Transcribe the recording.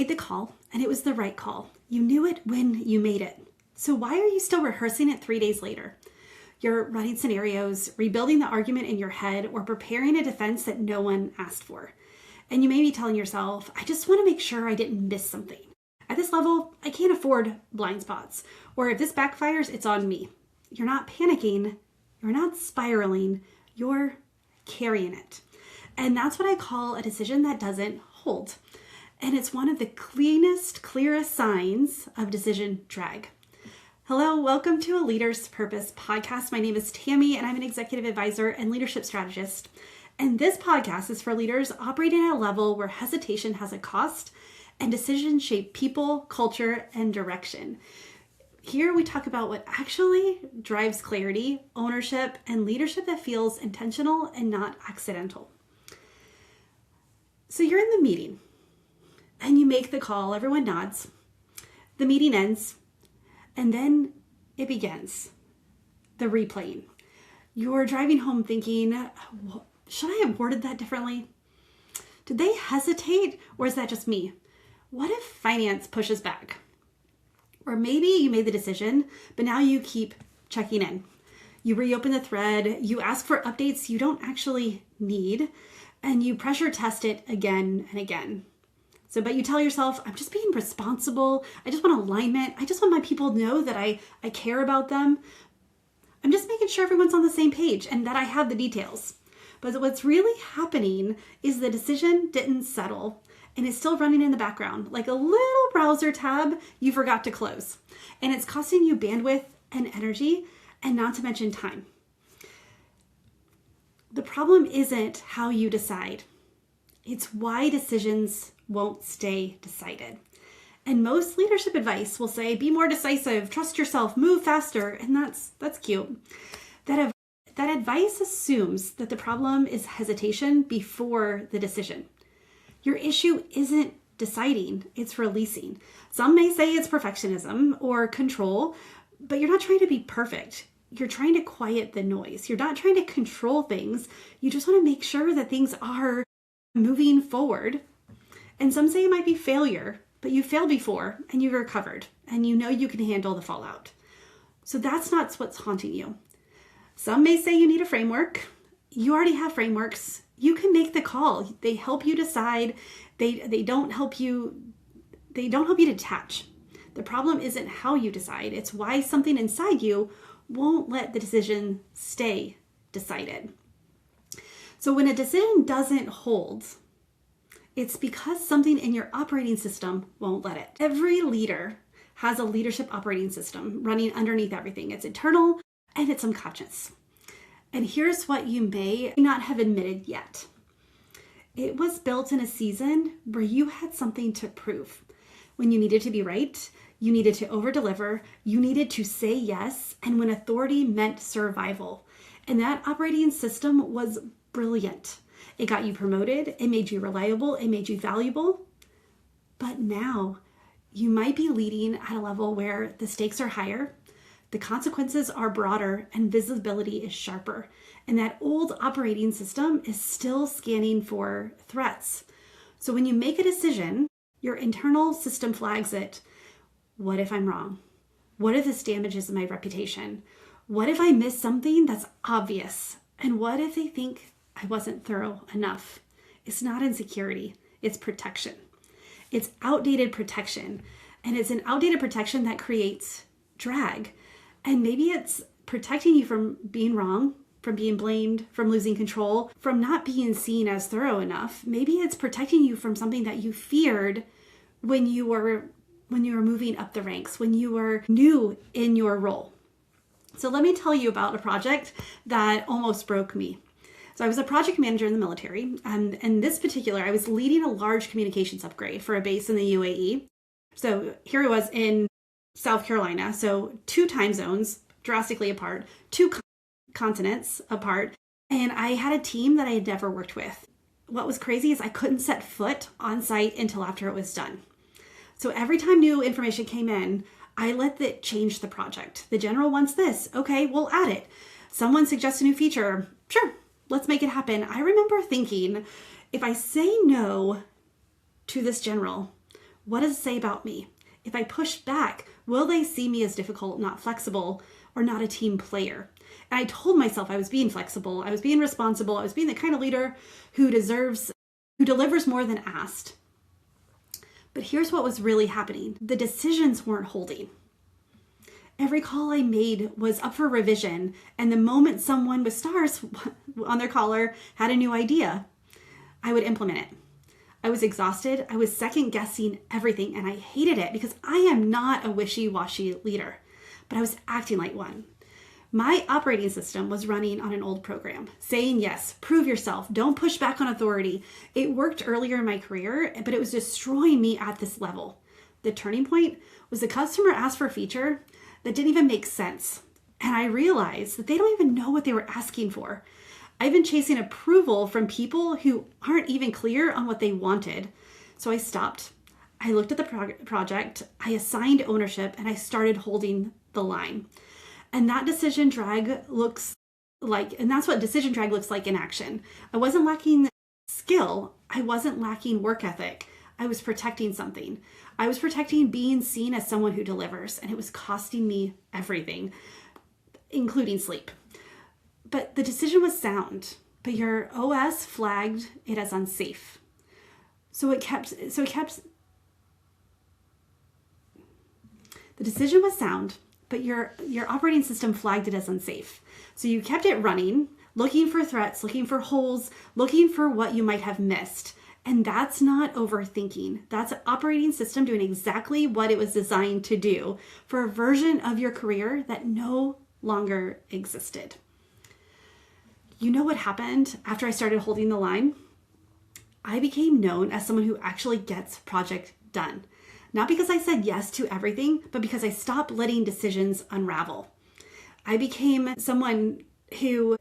made the call and it was the right call. You knew it when you made it. So why are you still rehearsing it 3 days later? You're running scenarios, rebuilding the argument in your head, or preparing a defense that no one asked for. And you may be telling yourself, I just want to make sure I didn't miss something. At this level, I can't afford blind spots. Or if this backfires, it's on me. You're not panicking. You're not spiraling. You're carrying it. And that's what I call a decision that doesn't hold. And it's one of the clearest signs of decision drag. Hello, welcome to A Leader's Purpose podcast. My name is Tammy, and I'm an executive advisor and leadership strategist. And this podcast is for leaders operating at a level where hesitation has a cost and decisions shape people, culture, and direction. Here we talk about what actually drives clarity, ownership, and leadership that feels intentional and not accidental. So you're in the meeting and you make the call, everyone nods, the meeting ends, and then it begins, the replaying. You're driving home thinking, should I have worded that differently? Did they hesitate, or is that just me? What if finance pushes back? Or maybe you made the decision, but now you keep checking in. You reopen the thread, you ask for updates you don't actually need, and you pressure test it again and again. But you tell yourself, I'm just being responsible. I just want alignment. I just want my people to know that I care about them. I'm just making sure everyone's on the same page and that I have the details. But what's really happening is the decision didn't settle and it's still running in the background like a little browser tab you forgot to close. And it's costing you bandwidth and energy, and not to mention time. The problem isn't how you decide. It's why decisions won't stay decided. And most leadership advice will say, be more decisive, trust yourself, move faster. And that's cute. That advice assumes that the problem is hesitation before the decision. Your issue isn't deciding, it's releasing. Some may say it's perfectionism or control, but you're not trying to be perfect. You're trying to quiet the noise. You're not trying to control things. You just want to make sure that things are moving forward. And some say it might be failure, but you failed before and you've recovered and you know you can handle the fallout. So that's not what's haunting you. Some may say you need a framework. You already have frameworks. You can make the call. They help you decide. They don't help you detach. The problem isn't how you decide. It's why something inside you won't let the decision stay decided. So when a decision doesn't hold, it's because something in your operating system won't let it. Every leader has a leadership operating system running underneath everything. It's internal and it's unconscious. And here's what you may not have admitted yet. It was built in a season where you had something to prove. When you needed to be right, you needed to over-deliver, you needed to say yes, and when authority meant survival. And that operating system was brilliant. It got you promoted, it made you reliable, it made you valuable. But now you might be leading at a level where the stakes are higher, the consequences are broader, and visibility is sharper. And that old operating system is still scanning for threats. So when you make a decision, your internal system flags it. What if I'm wrong? What if this damages my reputation? What if I miss something that's obvious? And what if they think I wasn't thorough enough? It's not insecurity, it's protection. It's outdated protection. And it's an outdated protection that creates drag. And maybe it's protecting you from being wrong, from being blamed, from losing control, from not being seen as thorough enough. Maybe it's protecting you from something that you feared when you were moving up the ranks, when you were new in your role. So let me tell you about a project that almost broke me. So I was a project manager in the military, and in this particular, I was leading a large communications upgrade for a base in the UAE. So here I was in South Carolina, so 2 time zones drastically apart, 2 continents apart, and I had a team that I had never worked with. What was crazy is I couldn't set foot on site until after it was done. So every time new information came in, I let it change the project. The general wants this. Okay, we'll add it. Someone suggests a new feature. Sure, let's make it happen. I remember thinking, if I say no to this general, What does it say about me? If I push back, will they see me as difficult, not flexible, or not a team player? And I told myself I was being flexible, I was being responsible, I was being the kind of leader who delivers more than asked. But here's what was really happening. The decisions weren't holding. Every call I made was up for revision, and the moment someone with stars on their collar had a new idea, I would implement it. I was exhausted. I was second guessing everything, and I hated it because I am not a wishy-washy leader, but I was acting like one. My operating system was running on an old program, saying yes, prove yourself, don't push back on authority. It worked earlier in my career, but it was destroying me at this level. The turning point was the customer asked for a feature that didn't even make sense, and I realized that they don't even know what they were asking for. I've been chasing approval from people who aren't even clear on what they wanted. So I stopped. I looked at the project, I assigned ownership, and I started holding the line. And that's what decision drag looks like in action. I wasn't lacking skill. I wasn't lacking work ethic. I was protecting something. I was protecting being seen as someone who delivers, and it was costing me everything, including sleep. But the decision was sound, but your OS flagged it as unsafe. The decision was sound, but your operating system flagged it as unsafe. So you kept it running, looking for threats, looking for holes, looking for what you might have missed. And that's not overthinking. That's an operating system doing exactly what it was designed to do for a version of your career that no longer existed. You know what happened after I started holding the line? I became known as someone who actually gets project done. Not because I said yes to everything, but because I stopped letting decisions unravel. I became someone who